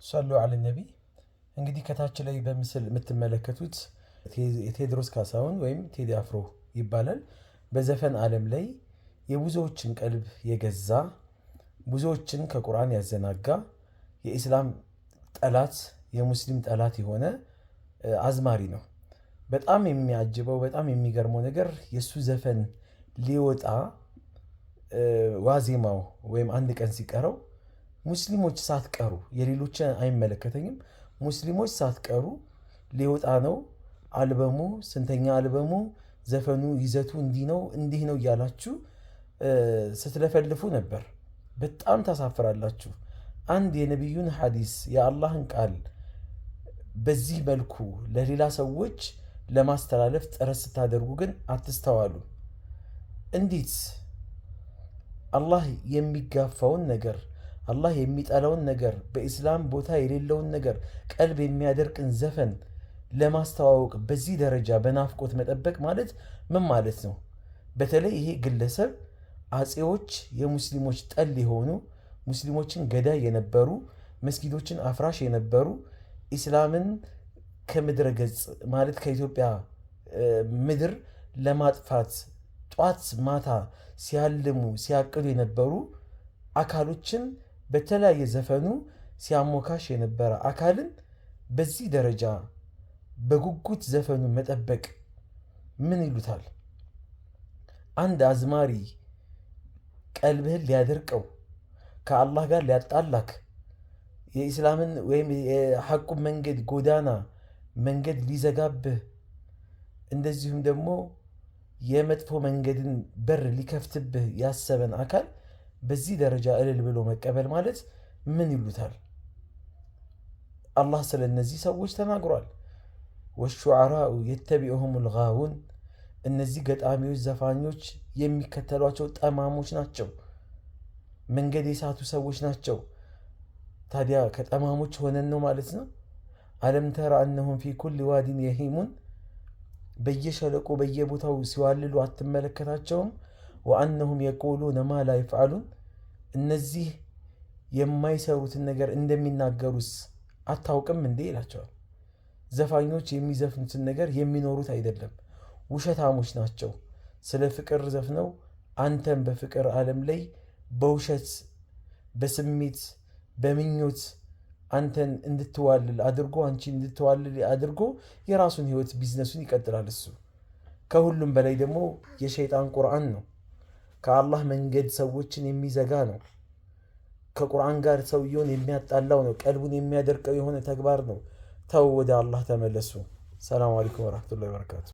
ሰሉ አለ ነቢ። እንግዲህ ከታች ላይ በምስል የምትመለከቱት ቴዎድሮስ ካሳሁን ወይም ቴዲ አፍሮ ይባላል። በዘፈን ዓለም ላይ የብዙዎችን ቀልብ የገዛ ብዙዎችን ከቁርአን ያዘናጋ የኢስላም ጠላት የሙስሊም ጠላት የሆነ አዝማሪ ነው። በጣም የሚያጅበው በጣም የሚገርመው ነገር የሱ ዘፈን ሊወጣ ዋዜማው ወይም አንድ ቀን ሲቀረው ሙስሊሞች ሳትቀሩ የሌሎችን አይመለከተኝም፣ ሙስሊሞች ሳትቀሩ ሊወጣ ነው አልበሙ፣ ስንተኛ አልበሙ፣ ዘፈኑ ይዘቱ እንዲህ ነው እያላችሁ ስትለፈልፉ ነበር። በጣም ታሳፍራላችሁ። አንድ የነቢዩን ሐዲስ የአላህን ቃል በዚህ መልኩ ለሌላ ሰዎች ለማስተላለፍ ጥረት ስታደርጉ ግን አትስተዋሉ። እንዴት አላህ የሚጋፋውን ነገር አላህ የሚጠላውን ነገር በኢስላም ቦታ የሌለውን ነገር ቀልብ የሚያደርቅን ዘፈን ለማስተዋወቅ በዚህ ደረጃ በናፍቆት መጠበቅ ማለት ምን ማለት ነው? በተለይ ይሄ ግለሰብ አጼዎች የሙስሊሞች ጠል የሆኑ ሙስሊሞችን ገዳይ የነበሩ መስጊዶችን አፍራሽ የነበሩ ኢስላምን ከምድረ ገጽ ማለት ከኢትዮጵያ ምድር ለማጥፋት ጧት ማታ ሲያልሙ ሲያቅዱ የነበሩ አካሎችን በተለያየ ዘፈኑ ሲያሞካሽ የነበረ አካልን በዚህ ደረጃ በጉጉት ዘፈኑ መጠበቅ ምን ይሉታል? አንድ አዝማሪ ቀልብህን ሊያደርቀው ከአላህ ጋር ሊያጣላክ የኢስላምን ወይም የሐቁን መንገድ ጎዳና መንገድ ሊዘጋብህ እንደዚሁም ደግሞ የመጥፎ መንገድን በር ሊከፍትብህ ያሰበን አካል በዚህ ደረጃ እልል ብሎ መቀበል ማለት ምን ይሉታል? አላህ ስለ እነዚህ ሰዎች ተናግሯል። ወሹዓራኡ የተቢዑሁሙል ጋውን፣ እነዚህ ገጣሚዎች ዘፋኞች የሚከተሏቸው ጠማሞች ናቸው፣ መንገድ የሳቱ ሰዎች ናቸው። ታዲያ ከጠማሞች ሆነን ነው ማለት ነው? አለም ተራ አነሁም ፊ ኩል ዋዲን የሂሙን፣ በየሸለቆ በየቦታው ሲዋልሉ አትመለከታቸውም? ወአነሁም የቁሉነ ማ ላ ይፍዓሉን፣ እነዚህ የማይሰሩትን ነገር እንደሚናገሩስ አታውቅም እንዴ ይላቸዋል። ዘፋኞች የሚዘፍኑትን ነገር የሚኖሩት አይደለም፣ ውሸታሞች ናቸው። ስለ ፍቅር ዘፍነው አንተን በፍቅር ዓለም ላይ በውሸት በስሜት በምኞት አንተን እንድትዋልል አድርጎ አንቺን እንድትዋልል አድርጎ የራሱን ህይወት ቢዝነሱን ይቀጥላል እሱ። ከሁሉም በላይ ደግሞ የሸይጣን ቁርአን ነው። ከአላህ መንገድ ሰዎችን የሚዘጋ ነው። ከቁርአን ጋር ሰውየውን የሚያጣላው ነው። ቀልቡን የሚያደርቀው የሆነ ተግባር ነው። ተው፣ ወደ አላህ ተመለሱ። ሰላም አለይኩም ወራህመቱላሂ ወበረካቱ።